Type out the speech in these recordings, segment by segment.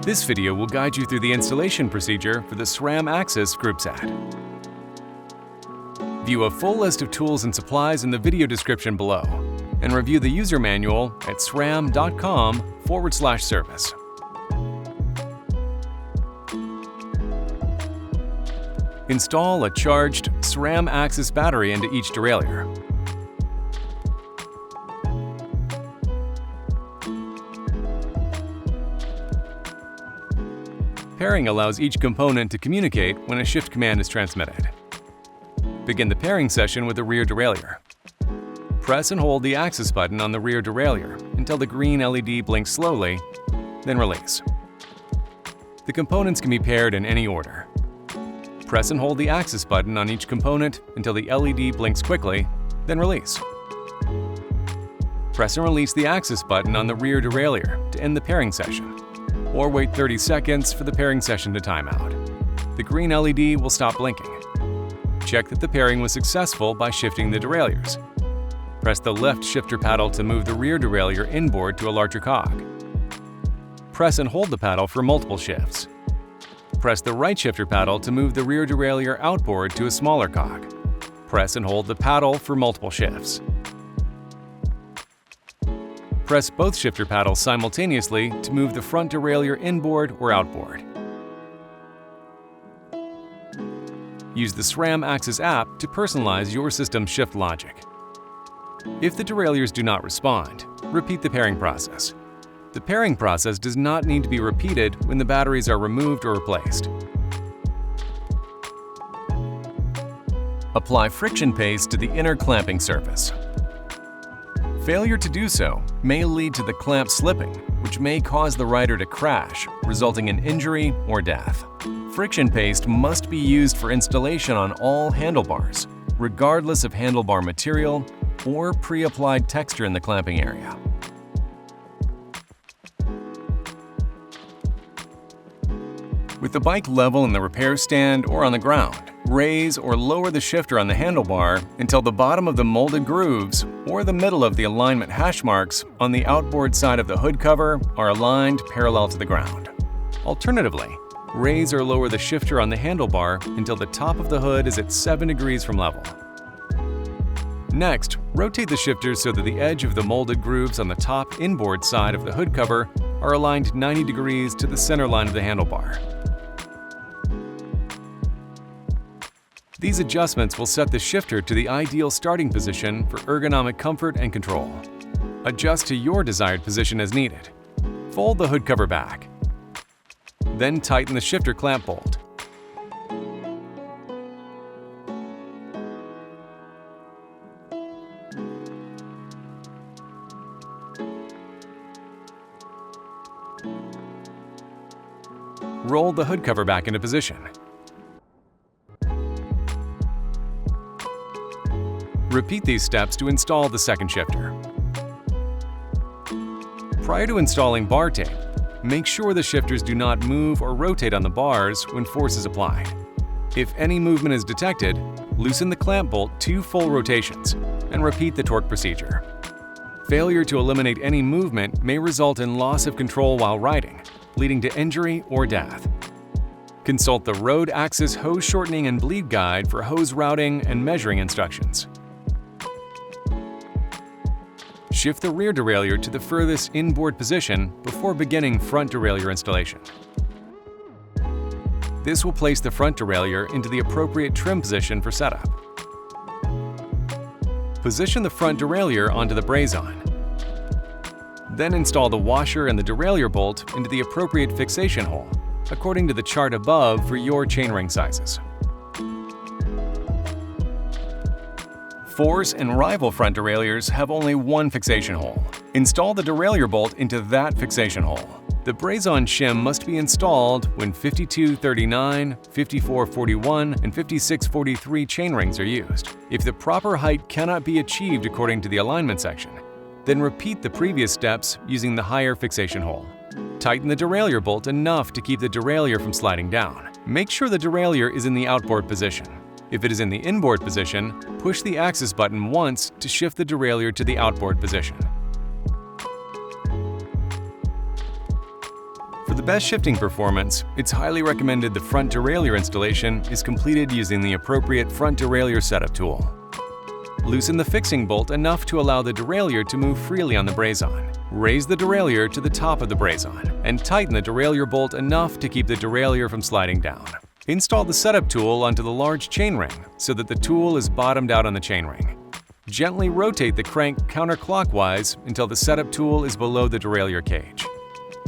This video will guide you through the installation procedure for the SRAM AXS groupset. View a full list of tools and supplies in the video description below, and review the user manual at sram.com/service. Install a charged SRAM AXS battery into each derailleur. Pairing allows each component to communicate when a shift command is transmitted. Begin the pairing session with the rear derailleur. Press and hold the AXS button on the rear derailleur until the green LED blinks slowly, then release. The components can be paired in any order. Press and hold the AXS button on each component until the LED blinks quickly, then release. Press and release the AXS button on the rear derailleur to end the pairing session, or wait 30 seconds for the pairing session to time out. The green LED will stop blinking. Check that the pairing was successful by shifting the derailleurs. Press the left shifter paddle to move the rear derailleur inboard to a larger cog. Press and hold the paddle for multiple shifts. Press the right shifter paddle to move the rear derailleur outboard to a smaller cog. Press and hold the paddle for multiple shifts. Press both shifter paddles simultaneously to move the front derailleur inboard or outboard. Use the SRAM AXS app to personalize your system's shift logic. If the derailleurs do not respond, repeat the pairing process. The pairing process does not need to be repeated when the batteries are removed or replaced. Apply friction paste to the inner clamping surface. Failure to do so may lead to the clamp slipping, which may cause the rider to crash, resulting in injury or death. Friction paste must be used for installation on all handlebars, regardless of handlebar material or pre-applied texture in the clamping area. With the bike level in the repair stand or on the ground, raise or lower the shifter on the handlebar until the bottom of the molded grooves or the middle of the alignment hash marks on the outboard side of the hood cover are aligned parallel to the ground. Alternatively, raise or lower the shifter on the handlebar until the top of the hood is at 7 degrees from level. Next, rotate the shifter so that the edge of the molded grooves on the top inboard side of the hood cover are aligned 90 degrees to the center line of the handlebar. These adjustments will set the shifter to the ideal starting position for ergonomic comfort and control. Adjust to your desired position as needed. Fold the hood cover back. Then tighten the shifter clamp bolt. Roll the hood cover back into position. Repeat these steps to install the second shifter. Prior to installing bar tape, make sure the shifters do not move or rotate on the bars when force is applied. If any movement is detected, loosen the clamp bolt 2 full rotations and repeat the torque procedure. Failure to eliminate any movement may result in loss of control while riding, leading to injury or death. Consult the Road AXS Hose Shortening and Bleed Guide for hose routing and measuring instructions. Shift the rear derailleur to the furthest inboard position before beginning front derailleur installation. This will place the front derailleur into the appropriate trim position for setup. Position the front derailleur onto the Braze-On. Then install the washer and the derailleur bolt into the appropriate fixation hole, according to the chart above for your chainring sizes. Force and Rival front derailleurs have only one fixation hole. Install the derailleur bolt into that fixation hole. The Braze-On shim must be installed when 5239, 5441, and 5643 chainrings are used. If the proper height cannot be achieved according to the alignment section, then repeat the previous steps using the higher fixation hole. Tighten the derailleur bolt enough to keep the derailleur from sliding down. Make sure the derailleur is in the outboard position. If it is in the inboard position, push the AXS button once to shift the derailleur to the outboard position. For the best shifting performance, it's highly recommended the front derailleur installation is completed using the appropriate front derailleur setup tool. Loosen the fixing bolt enough to allow the derailleur to move freely on the Braze-On. Raise the derailleur to the top of the Braze-On and tighten the derailleur bolt enough to keep the derailleur from sliding down. Install the setup tool onto the large chainring so that the tool is bottomed out on the chainring. Gently rotate the crank counterclockwise until the setup tool is below the derailleur cage.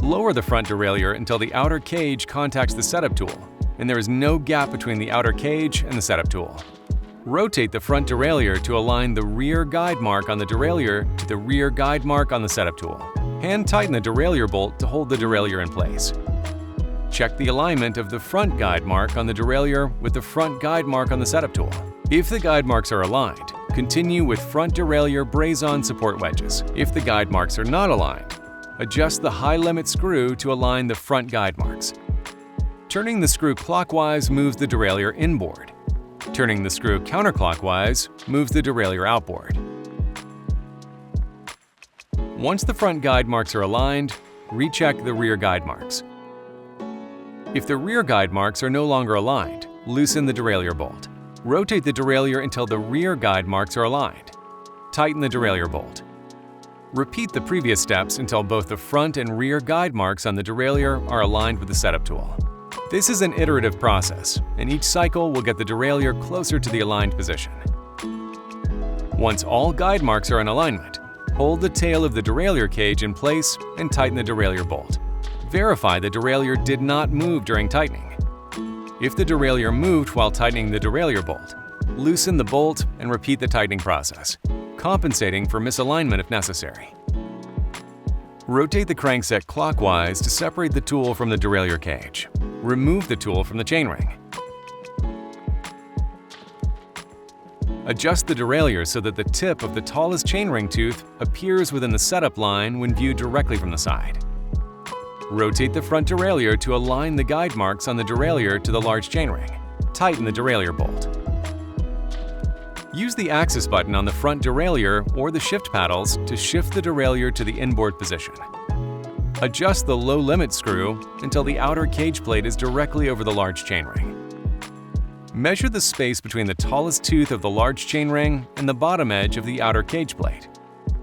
Lower the front derailleur until the outer cage contacts the setup tool and there is no gap between the outer cage and the setup tool. Rotate the front derailleur to align the rear guide mark on the derailleur to the rear guide mark on the setup tool. Hand tighten the derailleur bolt to hold the derailleur in place. Check the alignment of the front guide mark on the derailleur with the front guide mark on the setup tool. If the guide marks are aligned, continue with front derailleur Braze-On support wedges. If the guide marks are not aligned, adjust the high limit screw to align the front guide marks. Turning the screw clockwise moves the derailleur inboard. Turning the screw counterclockwise moves the derailleur outboard. Once the front guide marks are aligned, recheck the rear guide marks. If the rear guide marks are no longer aligned, loosen the derailleur bolt. Rotate the derailleur until the rear guide marks are aligned. Tighten the derailleur bolt. Repeat the previous steps until both the front and rear guide marks on the derailleur are aligned with the setup tool. This is an iterative process, and each cycle will get the derailleur closer to the aligned position. Once all guide marks are in alignment, hold the tail of the derailleur cage in place and tighten the derailleur bolt. Verify the derailleur did not move during tightening. If the derailleur moved while tightening the derailleur bolt, loosen the bolt and repeat the tightening process, compensating for misalignment if necessary. Rotate the crankset clockwise to separate the tool from the derailleur cage. Remove the tool from the chainring. Adjust the derailleur so that the tip of the tallest chainring tooth appears within the setup line when viewed directly from the side. Rotate the front derailleur to align the guide marks on the derailleur to the large chainring. Tighten the derailleur bolt. Use the axis button on the front derailleur or the shift paddles to shift the derailleur to the inboard position. Adjust the low limit screw until the outer cage plate is directly over the large chainring. Measure the space between the tallest tooth of the large chainring and the bottom edge of the outer cage plate.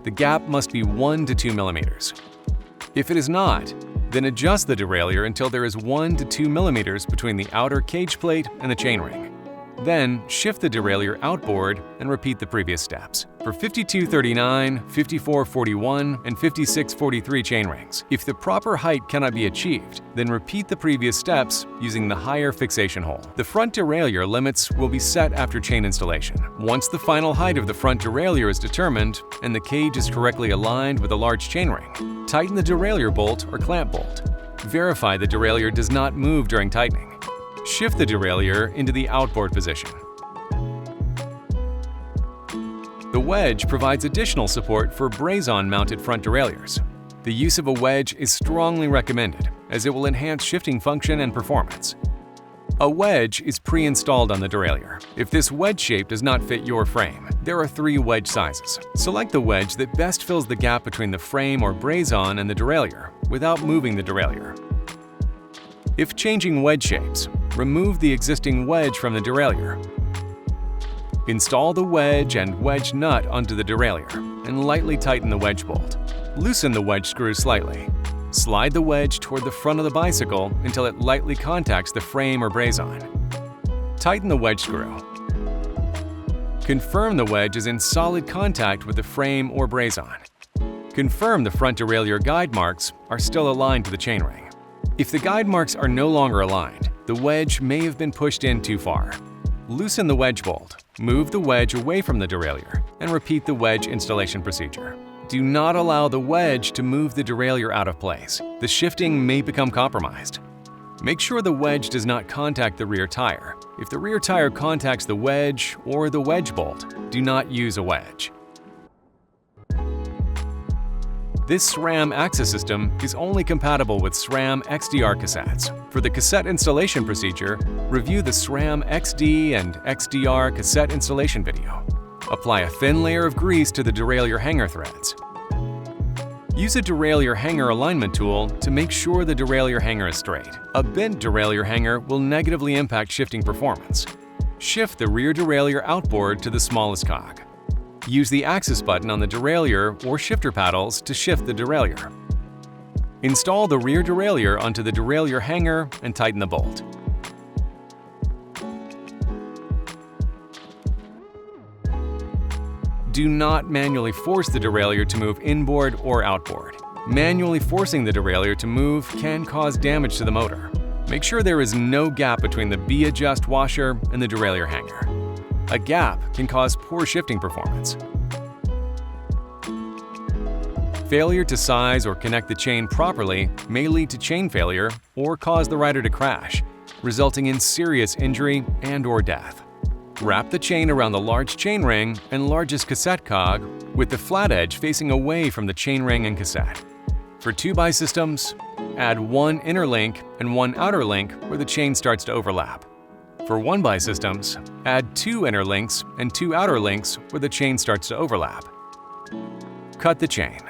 The gap must be 1 to 2 millimeters. If it is not, then adjust the derailleur until there is 1 to 2 millimeters between the outer cage plate and the chainring. Then, shift the derailleur outboard and repeat the previous steps. For 5239, 5441, and 5643 chainrings, if the proper height cannot be achieved, then repeat the previous steps using the higher fixation hole. The front derailleur limits will be set after chain installation. Once the final height of the front derailleur is determined and the cage is correctly aligned with a large chainring, tighten the derailleur bolt or clamp bolt. Verify the derailleur does not move during tightening. Shift the derailleur into the outboard position. The wedge provides additional support for Braze-On mounted front derailleurs. The use of a wedge is strongly recommended as it will enhance shifting function and performance. A wedge is pre-installed on the derailleur. If this wedge shape does not fit your frame, there are 3 wedge sizes. Select the wedge that best fills the gap between the frame or Braze-On and the derailleur without moving the derailleur. If changing wedge shapes, remove the existing wedge from the derailleur. Install the wedge and wedge nut onto the derailleur and lightly tighten the wedge bolt. Loosen the wedge screw slightly. Slide the wedge toward the front of the bicycle until it lightly contacts the frame or Braze-On. Tighten the wedge screw. Confirm the wedge is in solid contact with the frame or Braze-On. Confirm the front derailleur guide marks are still aligned to the chainring. If the guide marks are no longer aligned, the wedge may have been pushed in too far. Loosen the wedge bolt, move the wedge away from the derailleur, and repeat the wedge installation procedure. Do not allow the wedge to move the derailleur out of place. The shifting may become compromised. Make sure the wedge does not contact the rear tire. If the rear tire contacts the wedge or the wedge bolt, do not use a wedge. This SRAM AXS system is only compatible with SRAM XDR cassettes. For the cassette installation procedure, review the SRAM XD and XDR cassette installation video. Apply a thin layer of grease to the derailleur hanger threads. Use a derailleur hanger alignment tool to make sure the derailleur hanger is straight. A bent derailleur hanger will negatively impact shifting performance. Shift the rear derailleur outboard to the smallest cog. Use the axis button on the derailleur or shifter paddles to shift the derailleur. Install the rear derailleur onto the derailleur hanger and tighten the bolt. Do not manually force the derailleur to move inboard or outboard. Manually forcing the derailleur to move can cause damage to the motor. Make sure there is no gap between the B-adjust washer and the derailleur hanger. A gap can cause poor shifting performance. Failure to size or connect the chain properly may lead to chain failure or cause the rider to crash, resulting in serious injury and/or death. Wrap the chain around the large chainring and largest cassette cog with the flat edge facing away from the chainring and cassette. For 2x systems, add one inner link and one outer link where the chain starts to overlap. For 1x systems, add 2 inner links and 2 outer links where the chain starts to overlap. Cut the chain.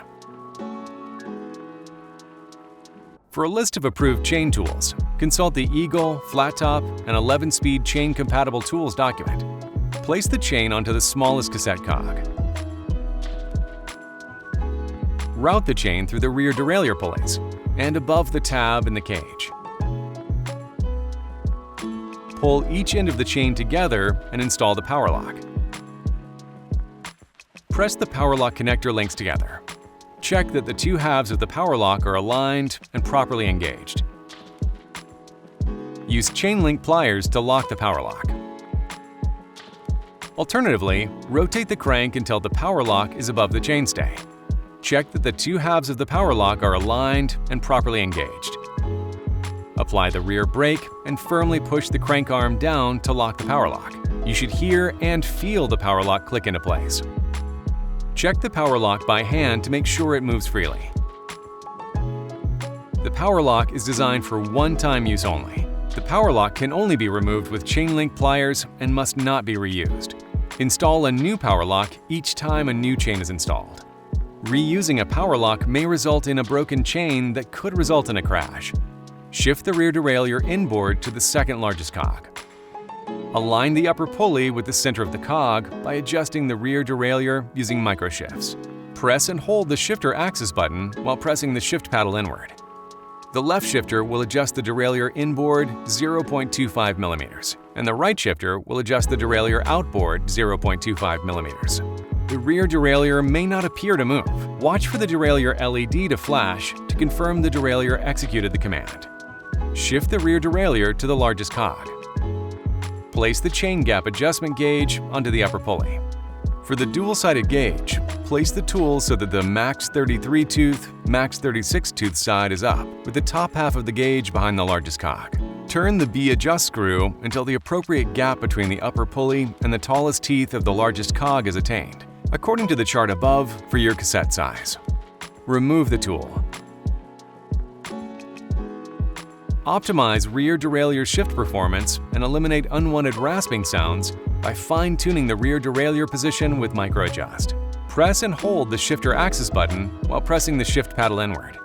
For a list of approved chain tools, consult the Eagle, Flat Top, and 11-speed chain-compatible tools document. Place the chain onto the smallest cassette cog. Route the chain through the rear derailleur pulleys and above the tab in the cage. Pull each end of the chain together and install the power lock. Press the power lock connector links together. Check that the two halves of the power lock are aligned and properly engaged. Use chain link pliers to lock the power lock. Alternatively, rotate the crank until the power lock is above the chainstay. Check that the two halves of the power lock are aligned and properly engaged. Apply the rear brake and firmly push the crank arm down to lock the power lock. You should hear and feel the power lock click into place. Check the power lock by hand to make sure it moves freely. The power lock is designed for one-time use only. The power lock can only be removed with chain link pliers and must not be reused. Install a new power lock each time a new chain is installed. Reusing a power lock may result in a broken chain that could result in a crash. Shift the rear derailleur inboard to the second largest cog. Align the upper pulley with the center of the cog by adjusting the rear derailleur using micro shifts. Press and hold the shifter axis button while pressing the shift paddle inward. The left shifter will adjust the derailleur inboard 0.25 mm, and the right shifter will adjust the derailleur outboard 0.25 mm. The rear derailleur may not appear to move. Watch for the derailleur LED to flash to confirm the derailleur executed the command. Shift the rear derailleur to the largest cog. Place the chain gap adjustment gauge onto the upper pulley. For the dual-sided gauge, place the tool so that the max 33 tooth, max 36 tooth side is up, with the top half of the gauge behind the largest cog. Turn the B-adjust screw until the appropriate gap between the upper pulley and the tallest teeth of the largest cog is attained, according to the chart above for your cassette size. Remove the tool. Optimize rear derailleur shift performance and eliminate unwanted rasping sounds by fine-tuning the rear derailleur position with micro-adjust. Press and hold the shifter axis button while pressing the shift paddle inward.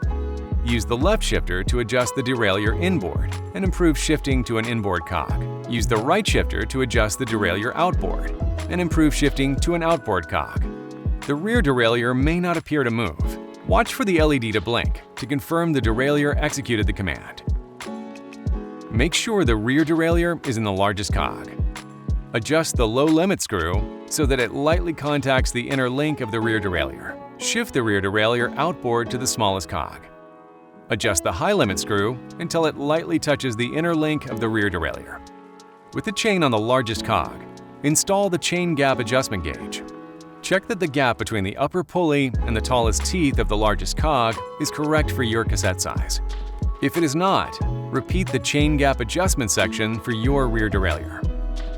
Use the left shifter to adjust the derailleur inboard and improve shifting to an inboard cog. Use the right shifter to adjust the derailleur outboard and improve shifting to an outboard cog. The rear derailleur may not appear to move. Watch for the LED to blink to confirm the derailleur executed the command. Make sure the rear derailleur is in the largest cog. Adjust the low limit screw so that it lightly contacts the inner link of the rear derailleur. Shift the rear derailleur outboard to the smallest cog. Adjust the high limit screw until it lightly touches the inner link of the rear derailleur. With the chain on the largest cog, install the chain gap adjustment gauge. Check that the gap between the upper pulley and the tallest teeth of the largest cog is correct for your cassette size. If it is not, repeat the chain gap adjustment section for your rear derailleur.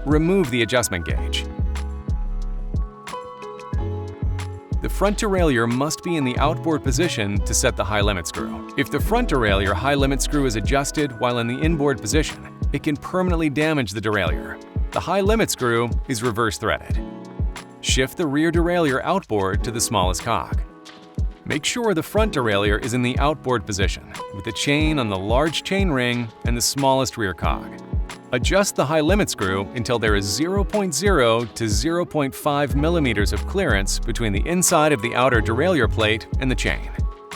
Remove the adjustment gauge. The front derailleur must be in the outboard position to set the high limit screw. If the front derailleur high limit screw is adjusted while in the inboard position, it can permanently damage the derailleur. The high limit screw is reverse threaded. Shift the rear derailleur outboard to the smallest cog. Make sure the front derailleur is in the outboard position, with the chain on the large chain ring and the smallest rear cog. Adjust the high limit screw until there is 0.0 to 0.5 millimeters of clearance between the inside of the outer derailleur plate and the chain.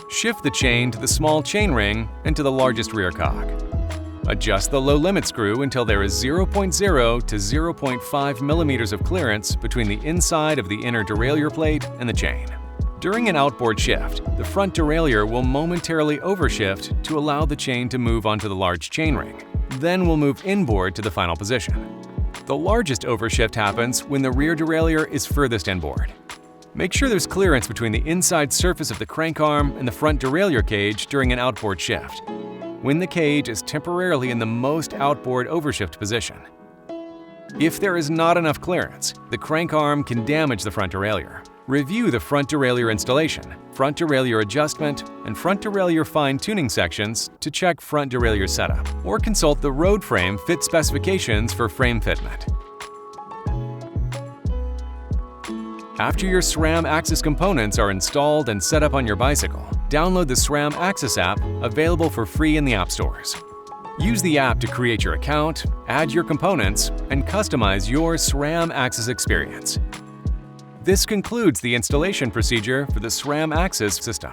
Shift the chain to the small chain ring and to the largest rear cog. Adjust the low limit screw until there is 0.0 to 0.5 millimeters of clearance between the inside of the inner derailleur plate and the chain. During an outboard shift, the front derailleur will momentarily overshift to allow the chain to move onto the large chain ring. Then will move inboard to the final position. The largest overshift happens when the rear derailleur is furthest inboard. Make sure there's clearance between the inside surface of the crank arm and the front derailleur cage during an outboard shift, when the cage is temporarily in the most outboard overshift position. If there is not enough clearance, the crank arm can damage the front derailleur. Review the front derailleur installation, front derailleur adjustment, and front derailleur fine-tuning sections to check front derailleur setup, or consult the road frame fit specifications for frame fitment. After your SRAM AXS components are installed and set up on your bicycle, download the SRAM AXS app, available for free in the app stores. Use the app to create your account, add your components, and customize your SRAM AXS experience. This concludes the installation procedure for the SRAM AXS system.